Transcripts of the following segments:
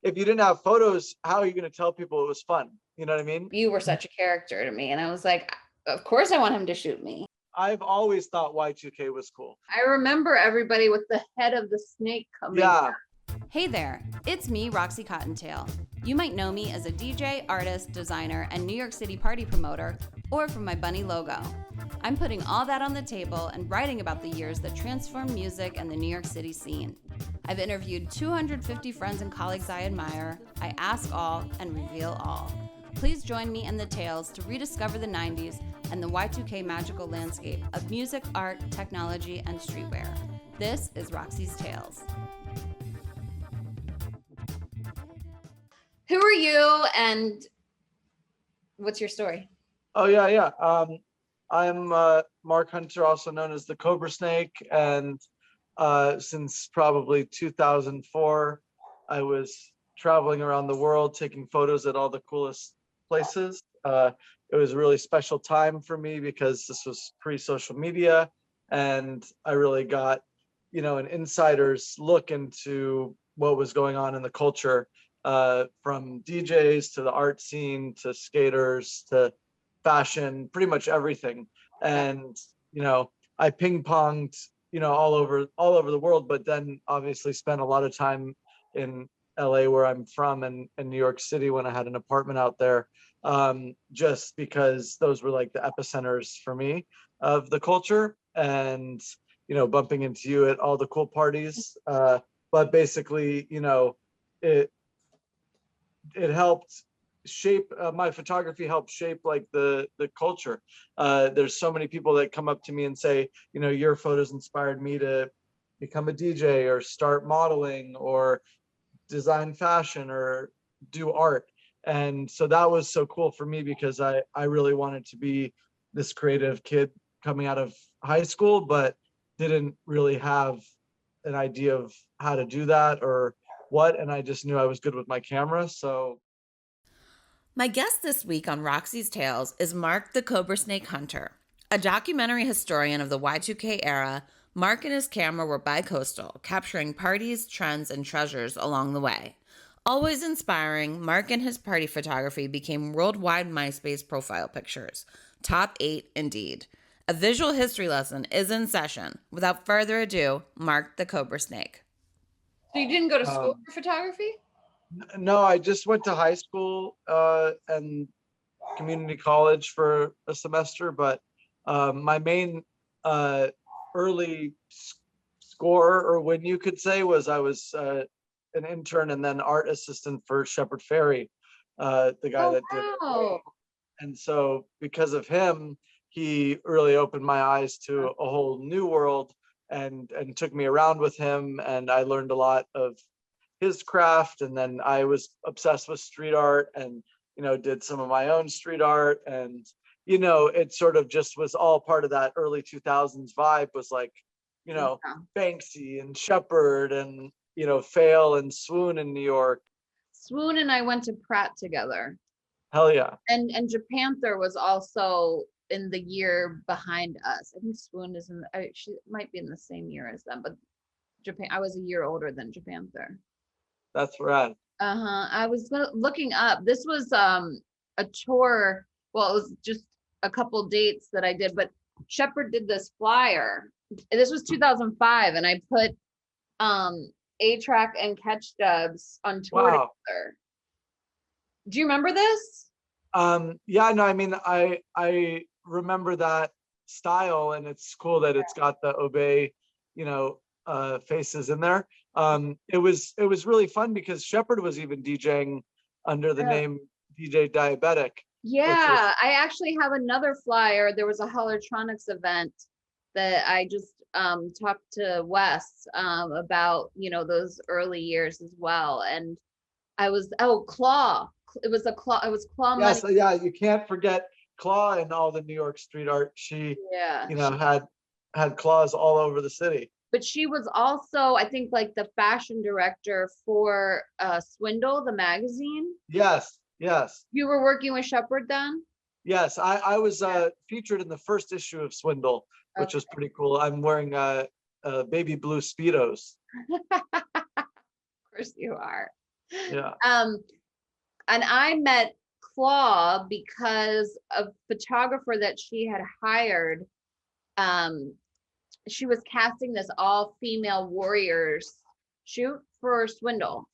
if you didn't have photos, how are you going to tell people it was fun? You know what I mean? You were such a character to me. And I was like, of course I want him to shoot me. I've always thought Y2K was cool. I remember everybody with the head of the snake coming. Yeah. Hey there, it's me, Roxy Cottontail. You might know me as a DJ, artist, designer, and New York City party promoter, or from my bunny logo. I'm putting all that on the table and writing about the years that transformed music and the New York City scene. I've interviewed 250 friends and colleagues I admire. I ask all and reveal all. Please join me and the Tales to rediscover the 90s and the Y2K magical landscape of music, art, technology, and streetwear. This is Roxy's Tales. Who are you and what's your story? Oh, yeah. I'm Mark Hunter, also known as the Cobrasnake, and since probably 2004, I was traveling around the world taking photos at all the coolest places. It was a really special time for me because this was pre-social media, and I really got, an insider's look into what was going on in the culture, from DJs to the art scene to skaters to fashion, pretty much everything. And I ping-ponged all over the world, but then obviously spent a lot of time in LA, where I'm from, and in New York City when I had an apartment out there, just because those were like the epicenters for me of the culture, and bumping into you at all the cool parties, but basically it helped shape my photography, helped shape like the culture. There's so many people that come up to me and say, your photos inspired me to become a DJ or start modeling or design fashion or do art. And so that was so cool for me because I really wanted to be this creative kid coming out of high school, but didn't really have an idea of how to do that or what. And I just knew I was good with my camera. So my guest this week on Roxy's Tales is Mark the Cobrasnake Hunter. A documentary historian of the Y2K era, Mark and his camera were bi-coastal, capturing parties, trends, and treasures along the way. Always inspiring, Mark and his party photography became worldwide MySpace profile pictures. Top 8 indeed. A visual history lesson is in session. Without further ado, Mark the Cobrasnake. So you didn't go to school for photography? No, I just went to high school and community college for a semester, but my main early score, or win you could say, was I was an intern and then art assistant for Shepard Fairey, the guy that did it. And so because of him, he really opened my eyes to a whole new world and took me around with him, and I learned a lot of his craft. And then I was obsessed with street art and did some of my own street art, and it sort of just was all part of that early 2000s vibe, was like Banksy and Shepard and Fail and Swoon in New York. Swoon and I went to Pratt together. Hell yeah. And Japanther was also in the year behind us. I think Swoon is she might be in the same year as them, but I was a year older than Japanther. That's right. I was looking up. This was a tour. Well, it was just a couple dates that I did, but Shepard did this flyer. This was 2005, and I put A-Track and Catch Dubs on tour together. Do you remember this? Yeah, no, I mean, I remember that style, and it's cool that it's got the Obey, faces in there. It was really fun because Shepard was even DJing under the name DJ Diabetic. Yeah, I actually have another flyer. There was a Hollertronics event that I just talked to Wes about, those early years as well. And I was Claw. It was Claw. Yes, Money. Yeah, you can't forget Claw and all the New York street art. She had claws all over the city. But she was also, I think, like the fashion director for Swindle, the magazine. Yes. You were working with Shepard then? Yes, I was featured in the first issue of Swindle, which was pretty cool. I'm wearing baby blue Speedos. Of course you are. Yeah. And I met Claw because a photographer that she had hired. She was casting this all-female warriors shoot for Swindle.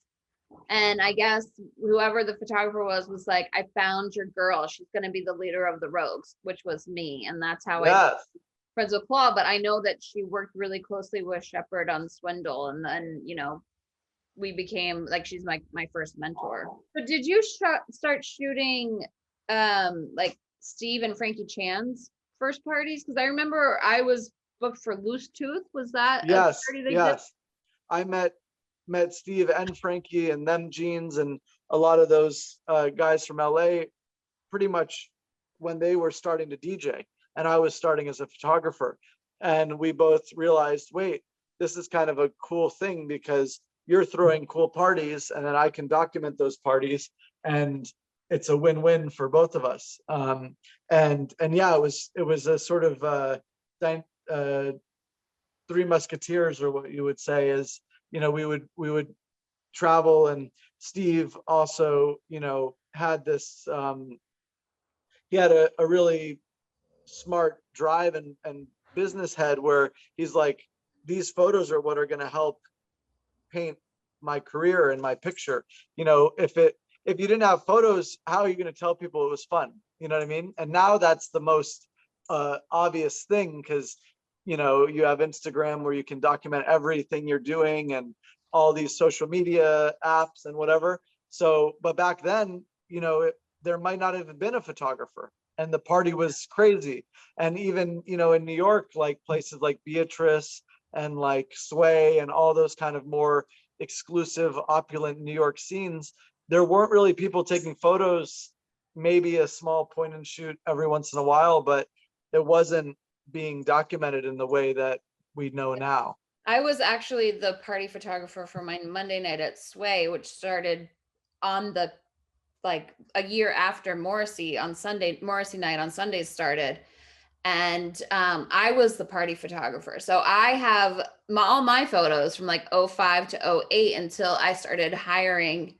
And I guess whoever the photographer was like, I found your girl. She's going to be the leader of the Rogues, which was me. And that's how I Yes. friends with Claw. But I know that she worked really closely with Shepard on Swindle. And then, you know, we became like, she's my first mentor. But did you start shooting like Steve and Frankie Chan's first parties? Because I remember I was booked for Loose Tooth. Was that a Yes. party they did? Yes. I met Steve and Frankie and them jeans and a lot of those guys from LA pretty much when they were starting to DJ and I was starting as a photographer. And we both realized, wait, this is kind of a cool thing because you're throwing cool parties and then I can document those parties and it's a win-win for both of us. And yeah, it was a sort of Three Musketeers, or what you would say is, you know, we would travel, and Steve also, you know, had this he had a really smart drive and business head where he's like, these photos are what are going to help paint my career and my picture. You know, if you didn't have photos, how are you going to tell people it was fun? You know what I mean? And now that's the most obvious thing, because you know, you have Instagram where you can document everything you're doing and all these social media apps and whatever. So, but back then, you know, there might not have been a photographer and the party was crazy. And even, you know, in New York, like places like Beatrice and like Sway and all those kind of more exclusive, opulent New York scenes, there weren't really people taking photos, maybe a small point and shoot every once in a while, but it wasn't being documented in the way that we know now. I was actually the party photographer for my Monday night at Sway, which started on the like a year after Morrissey night on Sundays started. And I was the party photographer. So I have all my photos from like 05 to 08 until I started hiring,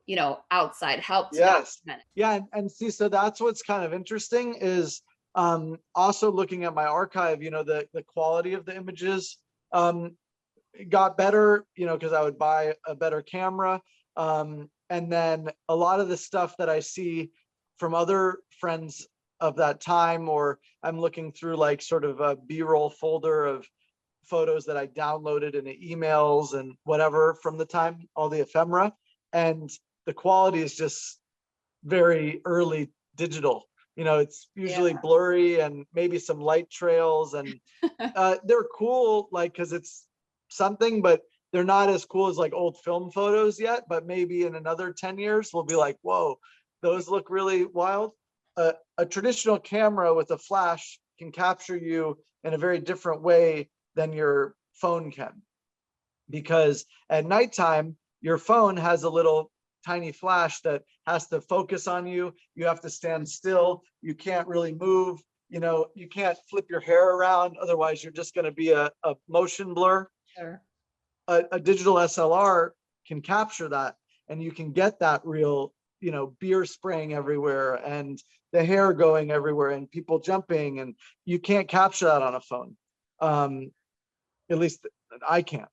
you know, outside help to Yes. document it. Yeah. And see, so that's what's kind of interesting is also looking at my archive, you know, the quality of the images got better, you know, because I would buy a better camera. And then a lot of the stuff that I see from other friends of that time, or I'm looking through like sort of a B-roll folder of photos that I downloaded in the emails and whatever from the time, all the ephemera, and the quality is just very early digital. You know, it's usually blurry and maybe some light trails, and they're cool, like, because it's something, but they're not as cool as like old film photos yet. But maybe in another 10 years, we'll be like, whoa, those look really wild. A traditional camera with a flash can capture you in a very different way than your phone can, because at nighttime, your phone has a little tiny flash that has to focus on you. You have to stand still. You can't really move. You know, you can't flip your hair around. Otherwise, you're just going to be a motion blur. Sure. A digital SLR can capture that, and you can get that real, you know, beer spraying everywhere and the hair going everywhere and people jumping, and you can't capture that on a phone. At least I can't.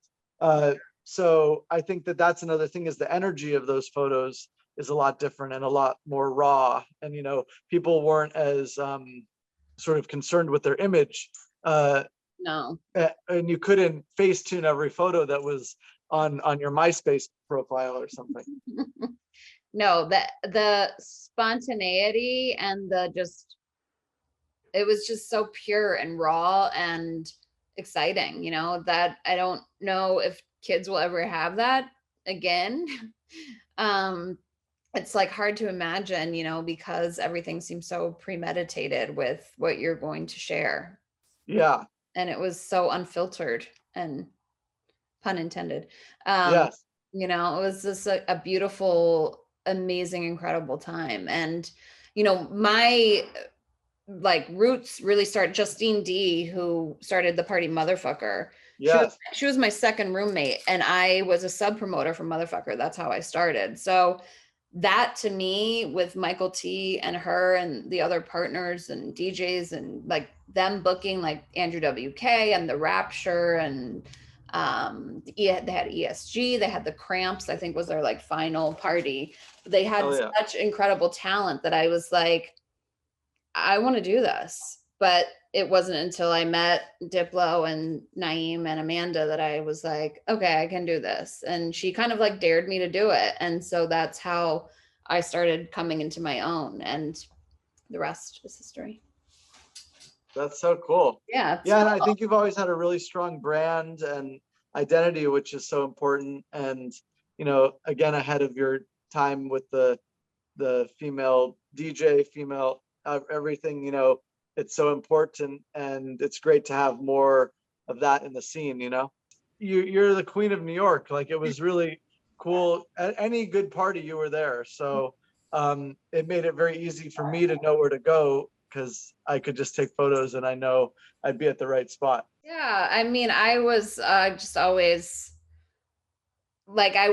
So I think that that's another thing, is the energy of those photos is a lot different and a lot more raw. And, you know, people weren't as sort of concerned with their image. No. And you couldn't Facetune every photo that was on your MySpace profile or something. No, the spontaneity and it was just so pure and raw and exciting, you know, that I don't know if kids will ever have that again. It's like hard to imagine, you know, because everything seems so premeditated with what you're going to share. Yeah. And it was so unfiltered, and pun intended. Yes. You know, it was just a beautiful, amazing, incredible time. And, you know, my like roots really start Justine D, who started the Party Motherfucker. Yes. She was my second roommate, and I was a sub promoter for Motherfucker. That's how I started. So that to me, with Michael T and her and the other partners and DJs and like them booking like Andrew WK and the Rapture and they had ESG, they had the Cramps, I think was their like final party. They had such incredible talent that I was like, I want to do this. But it wasn't until I met Diplo and Naeem and Amanda that I was like, okay, I can do this. And she kind of like dared me to do it. And so that's how I started coming into my own, and the rest is history. That's so cool. Yeah. Yeah. And I think you've always had a really strong brand and identity, which is so important. And, you know, again, ahead of your time with the female DJ, female everything, you know, it's so important, and it's great to have more of that in the scene. You know, you're the queen of New York. Like, it was really cool. At any good party, you were there. So it made it very easy for me to know where to go, because I could just take photos and I know I'd be at the right spot. Yeah, I mean, I was just always like, I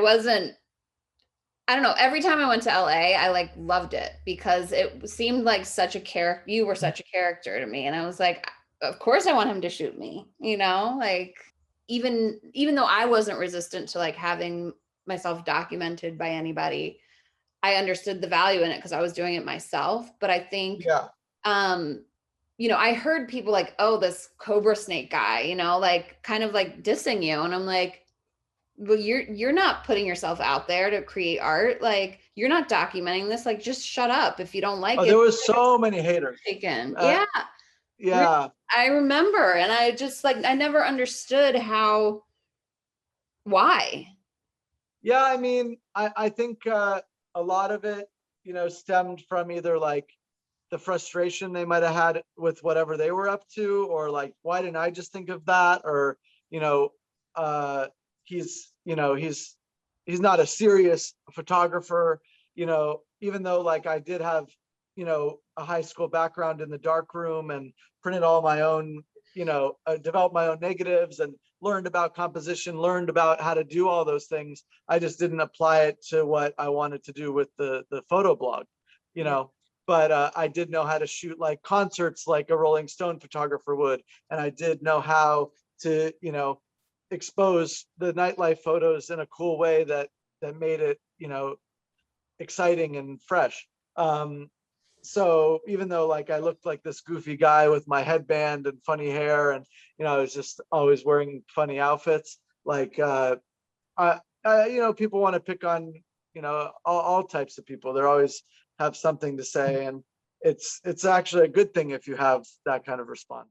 don't know, every time I went to LA, I like loved it because it seemed like such a character. You were such a character to me. And I was like, of course I want him to shoot me, you know, like even though I wasn't resistant to like having myself documented by anybody, I understood the value in it because I was doing it myself. But I think, you know, I heard people like, oh, this Cobrasnake guy, you know, like kind of like dissing you. And I'm like, well, you're not putting yourself out there to create art. Like, you're not documenting this. Like, just shut up if you don't like it. There was so many haters. Yeah. Yeah. I remember. And I just like, I never understood why. Yeah. I mean, I think a lot of it, you know, stemmed from either like the frustration they might have had with whatever they were up to, or like, why didn't I just think of that? Or, you know, he's not a serious photographer, you know, even though like I did have, you know, a high school background in the dark room and printed all my own, you know, developed my own negatives and learned about composition, learned about how to do all those things. I just didn't apply it to what I wanted to do with the photo blog, you know. But I did know how to shoot like concerts like a Rolling Stone photographer would. And I did know how to, you know, expose the nightlife photos in a cool way that made it, you know, exciting and fresh. So even though like I looked like this goofy guy with my headband and funny hair, and, you know, I was just always wearing funny outfits, like you know, people want to pick on, you know, all types of people. They're always have something to say, and it's actually a good thing if you have that kind of response.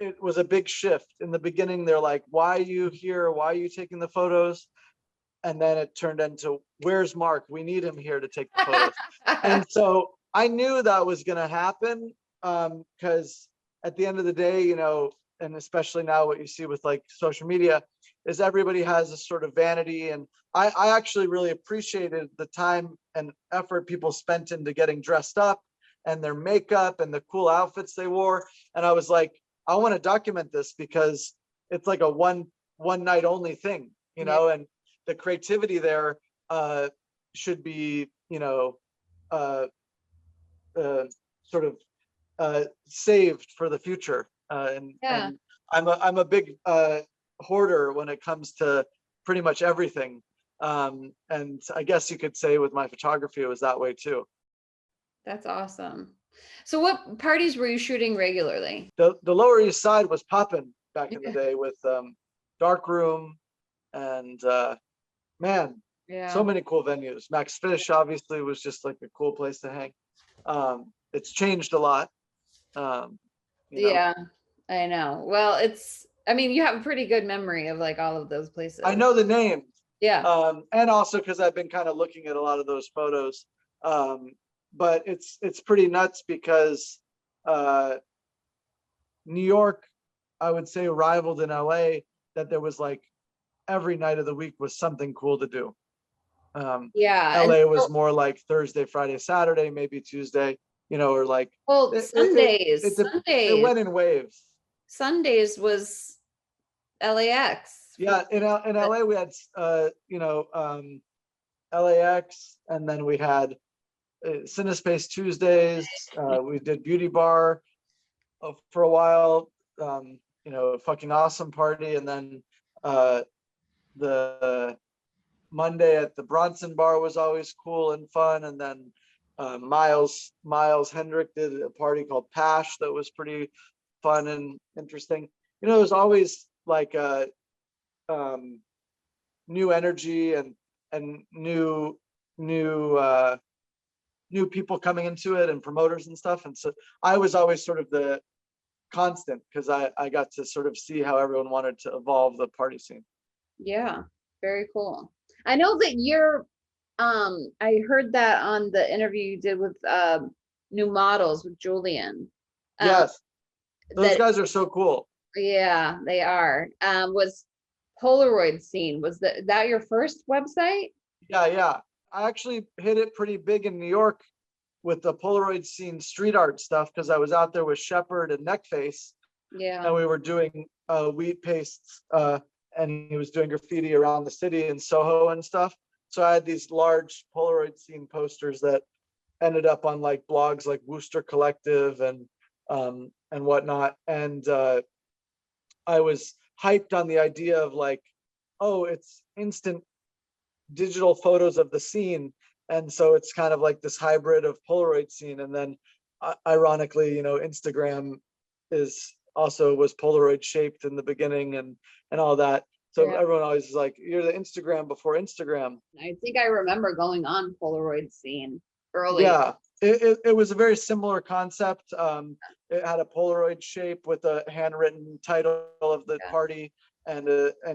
It was a big shift. In the beginning, they're like, why are you here? Why are you taking the photos? And then it turned into, where's Mark? We need him here to take the photos. And so I knew that was going to happen, because at the end of the day, you know, and especially now what you see with like social media, is everybody has a sort of vanity. And I actually really appreciated the time and effort people spent into getting dressed up and their makeup and the cool outfits they wore. And I was like, I want to document this because it's like a one night only thing, you know, and the creativity there should be, you know, sort of saved for the future. And I'm a big hoarder when it comes to pretty much everything. And I guess you could say with my photography, it was that way too. That's awesome. So what parties were you shooting regularly? The Lower East Side was popping back in the day with Dark Room and man, so many cool venues. Max Fish obviously was just like a cool place to hang. It's changed a lot. You know? Yeah, I know. Well, I mean, you have a pretty good memory of like all of those places. I know the names. Yeah. And also because I've been kind of looking at a lot of those photos. But it's pretty nuts because New York, I would say, rivaled in LA, that there was like every night of the week was something cool to do. LA was more like Thursday, Friday, Saturday, maybe Tuesday, you know, or like Sundays. It went in waves. Sundays was, LAX. Yeah, in LA we had LAX, and then we had Cinespace Tuesdays. We did Beauty Bar for a while. Fucking awesome party, and then the Monday at the Bronson Bar was always cool and fun, and then Miles Hendrick did a party called Pash that was pretty fun and interesting. There's always like new energy and new people coming into it and promoters and stuff. And so I was always sort of the constant because I got to sort of see how everyone wanted to evolve the party scene. Yeah, very cool. I know that you're I heard that on the interview you did with New Models with Julian. Yes, those that guys are so cool. Yeah, they are. Was Polaroid Scene, was that your first website? Yeah. I actually hit it pretty big in New York with the Polaroid Scene street art stuff because I was out there with Shepard and Neckface, Yeah. and we were doing wheat pastes, and he was doing graffiti around the city in Soho and stuff. So I had these large Polaroid Scene posters that ended up on like blogs like Wooster Collective and whatnot. And I was hyped on the idea of like, oh, it's instant digital photos of the scene, and so it's kind of like this hybrid of Polaroid Scene. And then ironically, Instagram was Polaroid shaped in the beginning and all that. So Yeah. everyone always is like, you're the Instagram before Instagram. I think I remember going on Polaroid Scene early. Yeah, it was a very similar concept. It had a Polaroid shape with a handwritten title of the party, and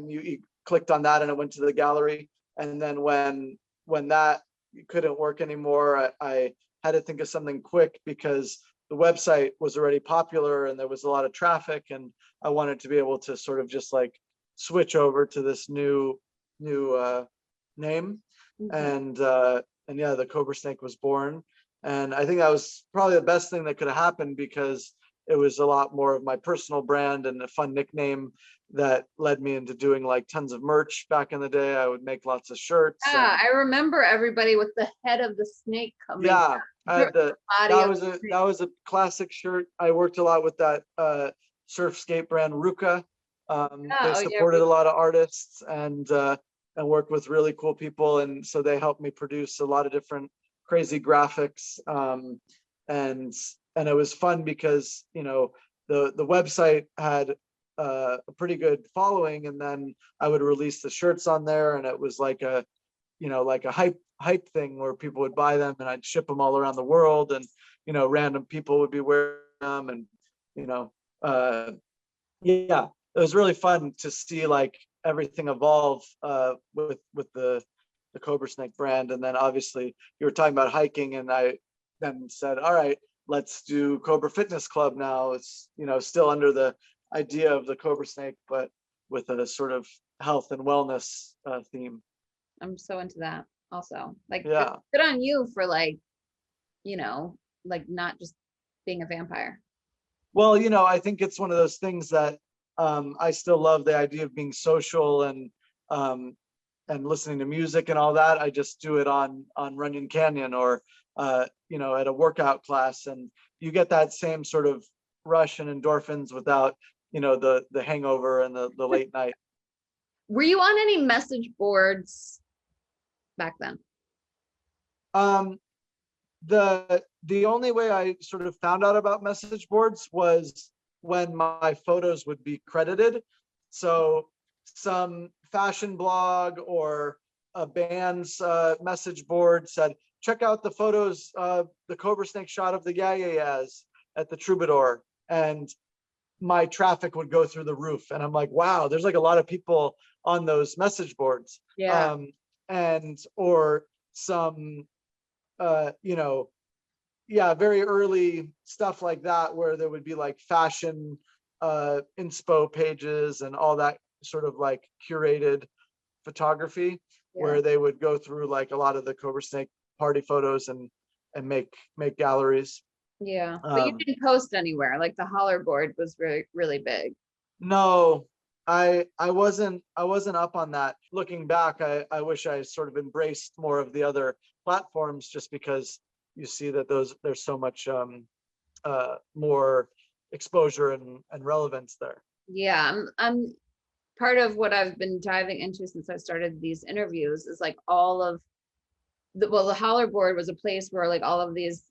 you clicked on that and it went to the gallery. And then when that couldn't work anymore, I had to think of something quick because the website was already popular and there was a lot of traffic, and I wanted to be able to sort of just like switch over to this new name. Mhm. And yeah, the Cobrasnake was born. And I think that was probably the best thing that could have happened because it was a lot more of my personal brand and a fun nickname that led me into doing like tons of merch back in the day. I would make lots of shirts. Yeah, I remember everybody with the head of the snake coming. Yeah, I had body that was a classic shirt. I worked a lot with that surf skate brand Ruka. They supported a lot of artists and worked with really cool people, and so they helped me produce a lot of different crazy graphics. And it was fun because the website had a pretty good following, and then I would release the shirts on there, and it was like a hype thing where people would buy them, and I'd ship them all around the world, and random people would be wearing them, and yeah, it was really fun to see like everything evolve with the Cobrasnake brand. And then obviously you were talking about hiking, and I then said, all right, let's do Cobra Fitness Club now. It's still under the idea of the Cobrasnake, but with a sort of health and wellness theme. I'm so into that also. Like, yeah, good on you for like not just being a vampire. Well, I think it's one of those things that I still love the idea of being social and listening to music and all that. I just do it on Runyon Canyon or at a workout class, and you get that same sort of rush and endorphins without the hangover and the late night. Were you on any message boards back then? The only way I sort of found out about message boards was when my photos would be credited. So some fashion blog or a band's message board said, check out the photos of the Cobrasnake shot of the Yayas at the Troubadour. And my traffic would go through the roof. And I'm like, wow, there's like a lot of people on those message boards. Yeah. Or some very early stuff like that, where there would be like fashion inspo pages and all that sort of like curated photography, where they would go through like a lot of the Cobrasnake party photos and make galleries. Yeah, but you didn't post anywhere. Like the holler board was really, really big. No, I wasn't up on that. Looking back, I wish I sort of embraced more of the other platforms, just because you see that there's so much more exposure and relevance there. Yeah, I'm part of what I've been diving into since I started these interviews is like all of the Holler Board was a place where like all of these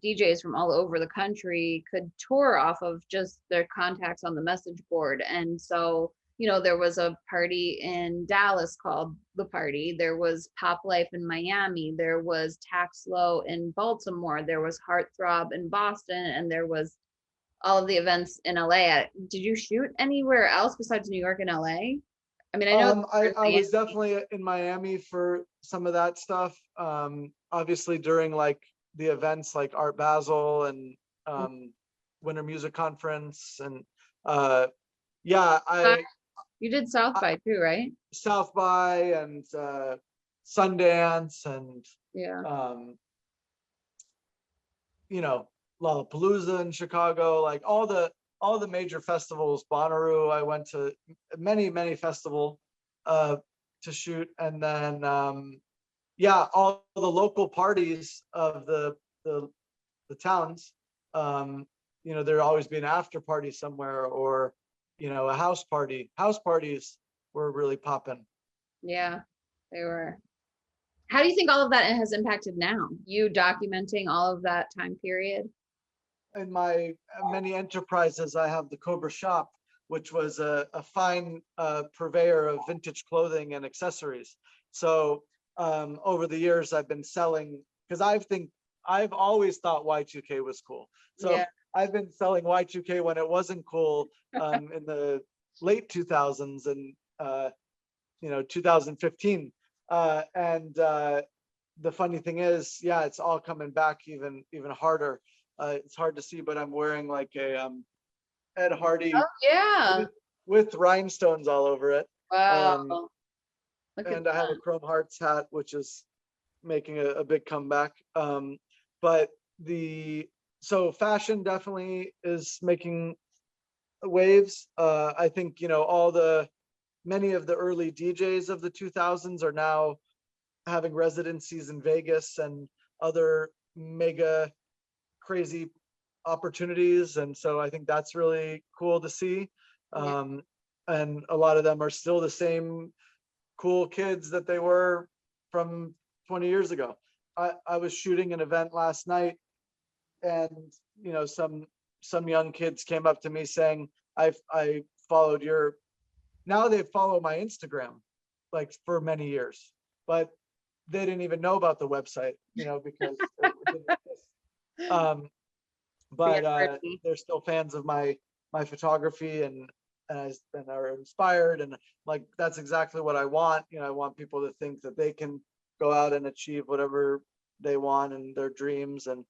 DJs from all over the country could tour off of just their contacts on the message board. And so, you know, there was a party in Dallas called The Party. There was Pop Life in Miami. There was Tax Low in Baltimore. There was Heartthrob in Boston. And there was all of the events in LA. Did you shoot anywhere else besides New York and LA? I mean, I know I was definitely in Miami for some of that stuff. Obviously during like the events like Art Basel and Winter Music Conference and yeah, you did South by too, right? South by and Sundance and Yeah. You know, Lollapalooza in Chicago, like all the major festivals, Bonnaroo, I went to many festival to shoot. And then yeah, all the local parties of the towns, you know, there'd always be an after party somewhere or, you know, a house party. House parties were really popping. Yeah, they were. How do you think all of that has impacted now? You documenting all of that time period? In my many enterprises, I have the Cobra Shop, which was a fine purveyor of vintage clothing and accessories. So over the years, I've been selling, because I've always thought Y2K was cool. So Yeah. I've been selling Y2K when it wasn't cool in the late 2000s and you know, 2015. And the funny thing is, yeah, it's all coming back even harder. It's hard to see, but I'm wearing like a Ed Hardy Oh yeah. with rhinestones all over it. Wow. Look at And I have a that. Chrome Hearts hat, which is making a big comeback. But so fashion definitely is making waves. I think, you know, many of the early DJs of the 2000s are now having residencies in Vegas and other mega crazy opportunities. And so I think that's really cool to see. Yeah. And a lot of them are still the same cool kids that they were from 20 years ago. I was shooting an event last night and, you know, some young kids came up to me saying, I followed now they follow my Instagram like for many years, but they didn't even know about the website, you know, because it didn't exist. But they're still fans of my photography and are inspired, and like that's exactly what I want. You know, I want people to think that they can go out and achieve whatever they want and their dreams and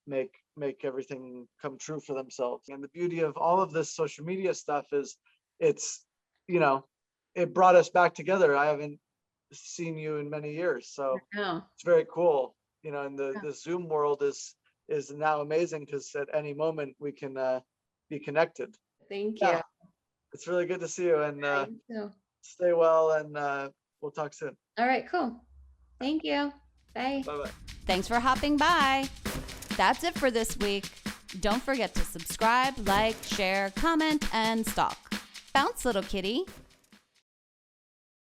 make everything come true for themselves. And the beauty of all of this social media stuff is it's, you know, it brought us back together. I haven't seen you in many years, so it's very cool. You know, and the Zoom world is now amazing because at any moment we can be connected. Thank you. Yeah, it's really good to see you, and You too. stay well, and we'll talk soon. All right, cool. Thank you. Bye. Bye bye. Thanks for hopping by. That's it for this week. Don't forget to subscribe, like, share, comment, and stalk. Bounce, little kitty.